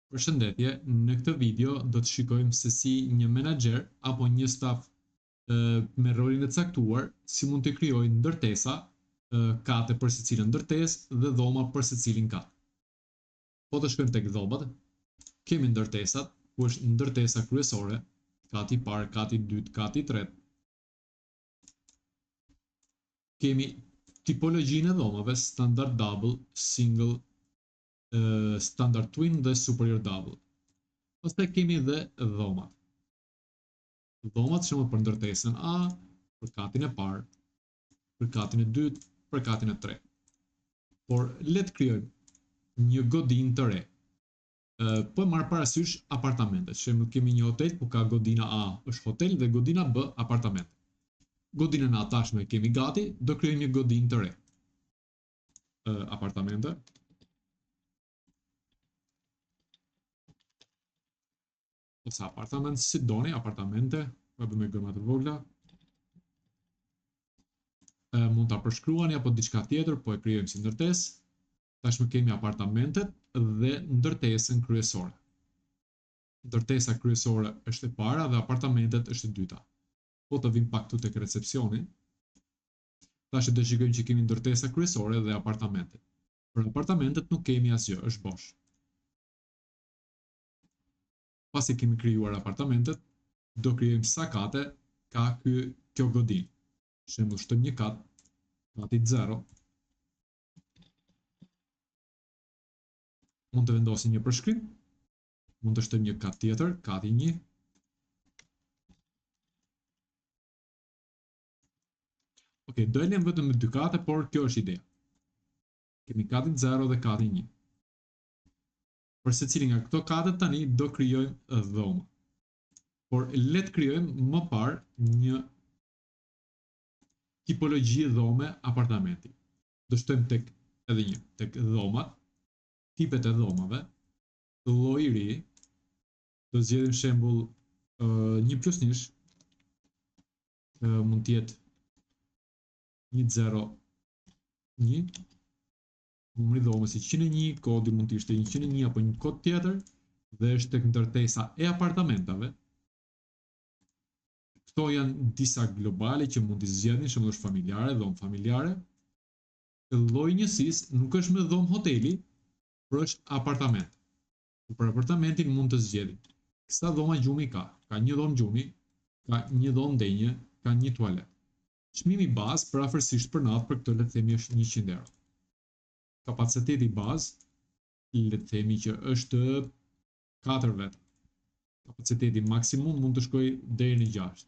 Përshëndetje, në këtë video do të shikojmë se si një menaxher apo një staf me rolin e caktuar si mund të krijojë ndërtesa, kate për secilën ndërtesë dhe dhoma për secilin kat. Po të shkojmë tek dhomat, kemi ndërtesat, ku është ndërtesa kryesore, kati i parë, kati i dytë, kati i tretë. Kemi tipologjinë e dhomave, standard double, single, standard twin dhe superior double. Pastaj kemi dhe dhomat. Dhomat shumë për ndërtesën A, për katin e parë, për katin e dytë, për katin e tretë. Por le të krijojmë një godinë të re. Po marr parasysh apartamentet. Shembull kemi një hotel ku ka godina A është hotel dhe godina B apartament. Godinën A tashmë kemi gati, do krijojmë një godinë të re. Apartamente. Ose apartament, si doni, apartamente, do bëjmë gërma të vogla. Mund ta përshkruani apo diçka tjetër, po e krijojmë si ndërtesë. Tashmë kemi apartamentet dhe ndërtesën kryesore. Ndërtesa kryesore është e para dhe apartamentet është e dyta. Po të vim pak këtu tek recepsioni. Tash do shikojmë që kemi ndërtesa kryesore dhe apartamentet. Për apartamentet nuk kemi asgjë, është bosh. Pasi kemi krijuar apartamentet, do krijojmë sa kate ka kjo godinë. Për shembull, shtojmë një kat, kati 0. Mund të vendosim një përshkrim, mund të shtojmë një kat tjetër, kati 1. Ok, do e lëm vetëm me 2 kate, por kjo është ideja. Kemi katin 0 dhe katin 1. Për secilin nga këto kate tani do krijojmë dhoma. Por le të krijojmë më parë një tipologji dhome apartamenti. Do shtojmë tek dhomat, tipet e dhomave, lloj i ri, do zgjedhim shembull 1+1, mund të jetë 101, numri dhomës 101, kodi mund të ishte 101 apo një kod tjetër, dhe është tek ndërtesa e apartamentave. Këto janë disa globale që mund të zgjedhni, shembull është familjare, dhomë familjare. Lloji i njësisë nuk është me dhomë hoteli, por është apartament. Për apartamentin mund të zgjedhim sa dhoma gjumi ka. Ka një dhomë gjumi, ka një dhomë denje, ka një tualet. Çmimi bazë për afërsisht për natë për këtë le të themi është 100 euro. Kapaciteti bazë, le të themi që është 4 vetë. Kapaciteti maksimum mund të shkojë deri në 6.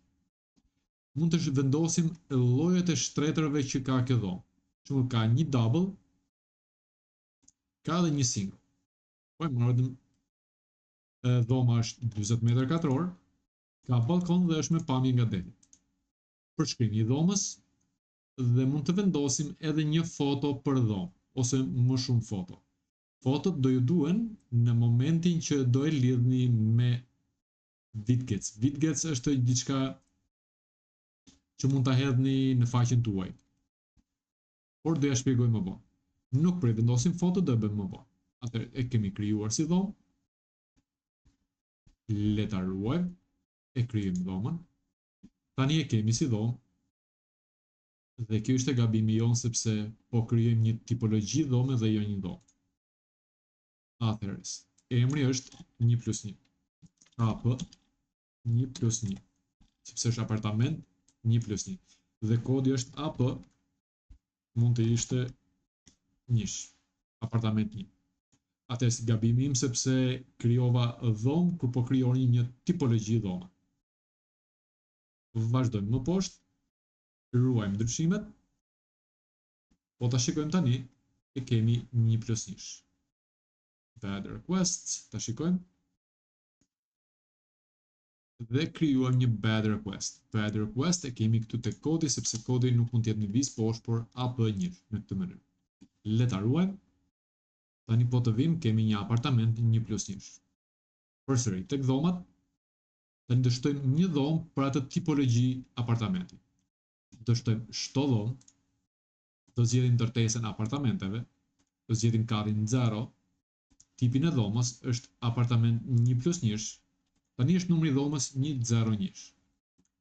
Mund të vendosim llojet e shtretërve që ka kjo dhomë. Për shembull ka një double, ka dhe një single. Po e marrim dhoma është 40 metër katror, ka balkon dhe është me pamje nga deti. Përshkrimi i dhomës dhe mund të vendosim edhe një foto për dhomë ose më shumë foto. Fotot do ju duhen në momentin që do e lidhni me widgets. Widgets është diçka që mund ta hedhni në faqen tuaj. Por do ja shpjegoj më vonë. Nuk për vendosim foto, do e bëjmë më vonë. Atëherë e kemi krijuar si dhomë. Le ta ruajmë, e krijojmë dhomën. Tani e kemi si dhomë. Dhe kjo ishte gabimi jonë sepse po krijojmë një tipologji dhome dhe jo një dhomë. Atëherë, emri është 1+1. AP 1+1. Sepse është apartament 1+1. Dhe kodi është AP, mund të ishte 1. Apartament 1. Atëherë si gabimi im sepse krijova dhomë kur po krijoni një tipologji dhome. Vazhdojmë më poshtë. Ruajmë ndryshimet. Po ta shikojmë tani, e kemi 1+1. Bad requests, ta shikojmë. Dhe krijuam një bad request. Bad request e kemi këtu tek kodi, sepse kodi nuk mund të jetë në viz poshtë, por AP1 në këtë mënyrë. Le ta ruajmë. Tani po të vim, kemi një apartament 1+1. Përsëri tek dhomat, tani do shtojmë një dhomë për atë tipologji apartamenti. Do shtojmë shto dhomë, do zgjedhim ndërtesën apartamenteve, do zgjedhim katin 0, tipin e dhomës është apartament 1+1. Tani është numri i dhomës 101.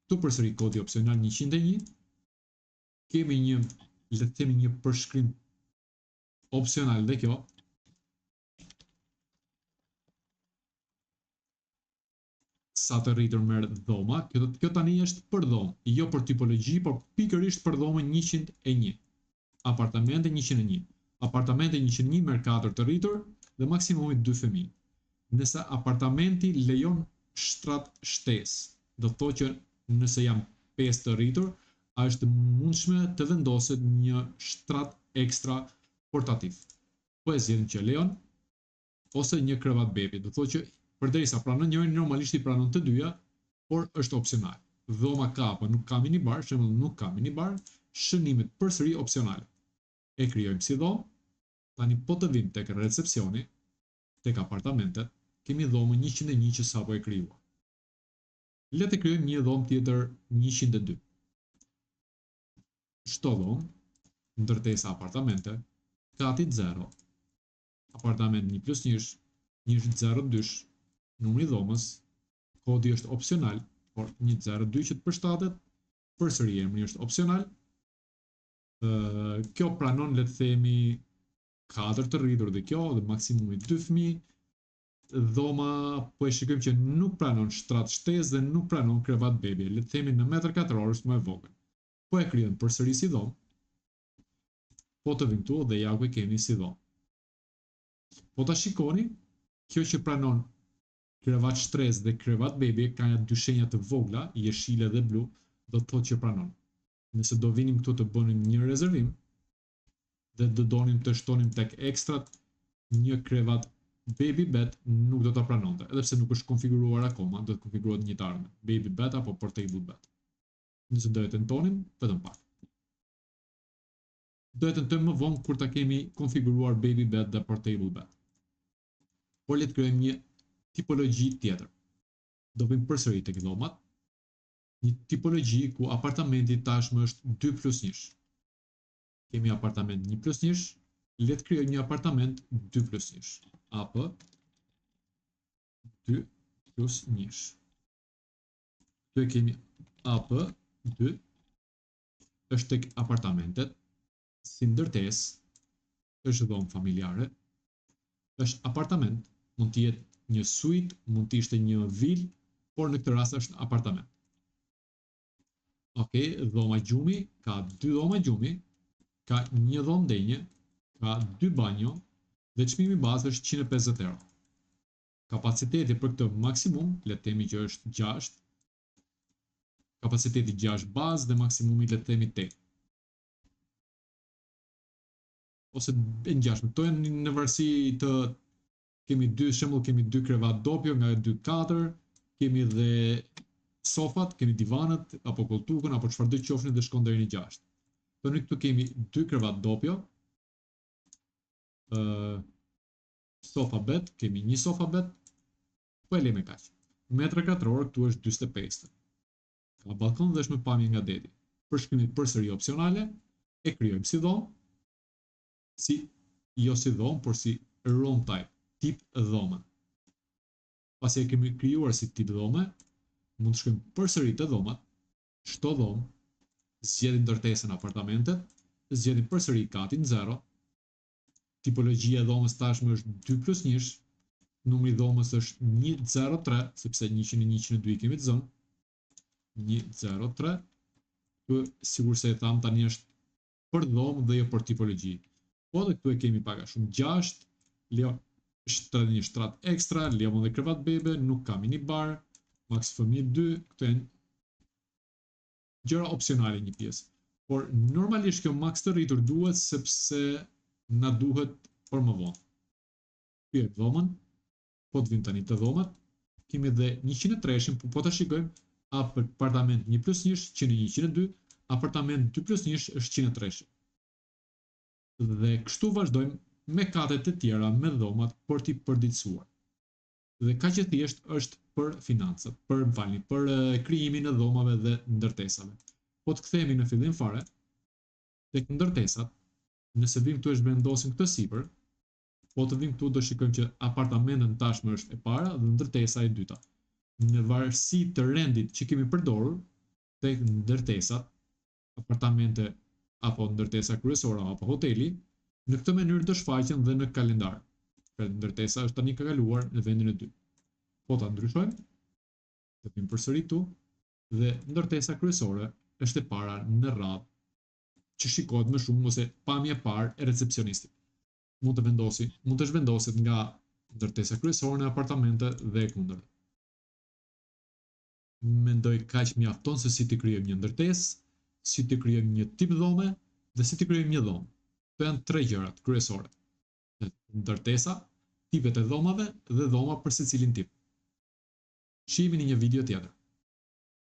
Këtu përsëri kodi opsional 101. Kemi një, le të themi, një përshkrim opsional dhe kjo. Sa të rritur merr dhoma, kjo tani është për dhomë, jo për tipologji, por pikërisht për dhomën 101. Apartamente 101. Apartamente 101 merr 4 të rritur dhe maksimumi 2 fëmijë. Nëse apartamenti lejon shtrat shtesë, do të thotë që nëse janë 5 të rritur, është mundshme të vendoset një shtrat ekstra portativ. Po e zgjedhim që lejon ose një krevat bebi, do të thotë që përderisa pranon njërin, normalisht i pranon të dyja, por është opsional. Dhoma ka apo nuk ka minibar, shembull nuk ka minibar, shënimet përsëri opsionale. E krijojmë si dhomë. Tani po të vim tek recepcioni, tek apartamentet, kemi dhomën 101 që sapo e krijuar. Le të krijojmë një dhomë tjetër 102. Çdo dhomë, ndërtesa apartamente, kati 0, apartament 1+1, 102, numri i dhomës, kodi është opsional, por 102 që të përshtatet, përsëri emri është opsional. Kjo pranon, le të themi, 4 të rritur dhe kjo, dhe maksimumi 2 fëmijë. Dhoma po e shikojmë që nuk pranon shtrat shtesë dhe nuk pranon krevat bebi, le të themi në metër katror është më e vogël. Po e krijon përsëri si dhomë. Po të vim këtu dhe ja ku e kemi si dhomë. Po ta shikoni, kjo që pranon krevat shtresë dhe krevat bebi ka një dy shenja të vogla, jeshile dhe blu, do të thotë që pranon. Nëse do vinim këtu të bënim një rezervim dhe do donim të shtonim tek ekstrat, një krevat baby bed nuk do ta pranonte, edhe pse nuk është konfiguruar akoma, do të konfigurohet një të ardhmen, baby bed apo portable bed. Nëse do e tentonim, vetëm pak. Do e tentojmë më vonë kur ta kemi konfiguruar baby bed dhe portable bed. Por le të krijojmë një tipologji tjetër. Do vim përsëri tek dhomat, një tipologji ku apartamenti tashmë është 2+1. Kemi apartament 1+1, le të krijojmë një apartament 2+1. Apo 2+1. Këtu e kemi AP2, është tek apartamentet, si ndërtesë, është dhomë familjare, është apartament, mund të jetë një suite, mund të ishte një vilë, por në këtë rast është apartament. Ok, dhoma gjumi, ka 2 dhoma gjumi, ka një dhomë denje, ka 2 banjo, dhe çmimi bazë është 150 euro. Kapaciteti për këtë maksimum, le të themi që është 6, kapaciteti 6 bazë dhe maksimumi le të themi 8. Ose e ngjashme, to janë në varësi të kemi 2 shembull, kemi 2 krevat dopjo nga 2-4, kemi dhe sofat, kemi divanët apo koltukën apo çfarë do qofshin dhe shkon deri në 6. Tani këtu kemi 2 krevat dopjo, sofa bed, kemi një sofa bed, po e lejmë kaq. Metra katror këtu është 45. Ka balkon dhe është me pamje nga deti. Përshkrimi përsëri opsionale, e krijojmë si dhomë, jo si dhomë, por si room type, tip dhome. Pasi e kemi krijuar si tip dhome, mund të shkojmë përsëri te dhomat, çdo dhomë, zgjedhim ndërtesën apartamentet, zgjedhim përsëri katin 0, tipologjia e dhomës tashmë është 2+1, numri i dhomës është 103, sepse 101 i kemi të zënë, 103, sigur se e tham tani është për dhomë dhe jo për tipologji. Po dhe këtu e kemi pak a shumë 6, lejon një shtrat ekstra, lejon dhe krevat bebe, nuk ka minibar, max fëmijë 2, këtu janë gjëra opsionale një pjesë. Por normalisht kjo max të rritur duhet sepse na duhet për më vonë. Ky e dhomën, po të vim tani të dhomat, kemi dhe 103, po të shikojmë, apartament 1+1 që në 102, apartament 2+1 është 103. Dhe kështu vazhdojmë me katet e tjera me dhomat për t'i përditësuar. Dhe kaq e thjesht është për financat, për krijimin e dhomave dhe ndërtesave. Po të kthehemi në fillim fare, tek ndërtesat, nëse vim këtu e zhvendosim këtë sipër, Po të vim këtu do shikojmë që apartamentën tashmë është e para dhe ndërtesa e dyta. Në varësi të rendit që kemi përdorur tek ndërtesat, apartamente apo ndërtesa kryesore apo hoteli, në këtë mënyrë do shfaqen dhe në kalendar. Pra ndërtesa është tani ka kaluar në vendin e dytë. Po ta ndryshojmë, do vim përsëri këtu dhe ndërtesa kryesore është e para në radhë që shikohet më shumë ose pamja e parë e recepcionistit. Mund të zhvendoset nga ndërtesa kryesore në apartamente dhe e kundërta. Mendoj kaq mjafton se si të krijojmë një ndërtesë, si të krijojmë një tip dhome dhe si të krijojmë një dhomë. Këto janë 3 gjërat kryesore. Ndërtesa, tipet e dhomave dhe dhoma për secilin tip. Shihemi në një video tjetër.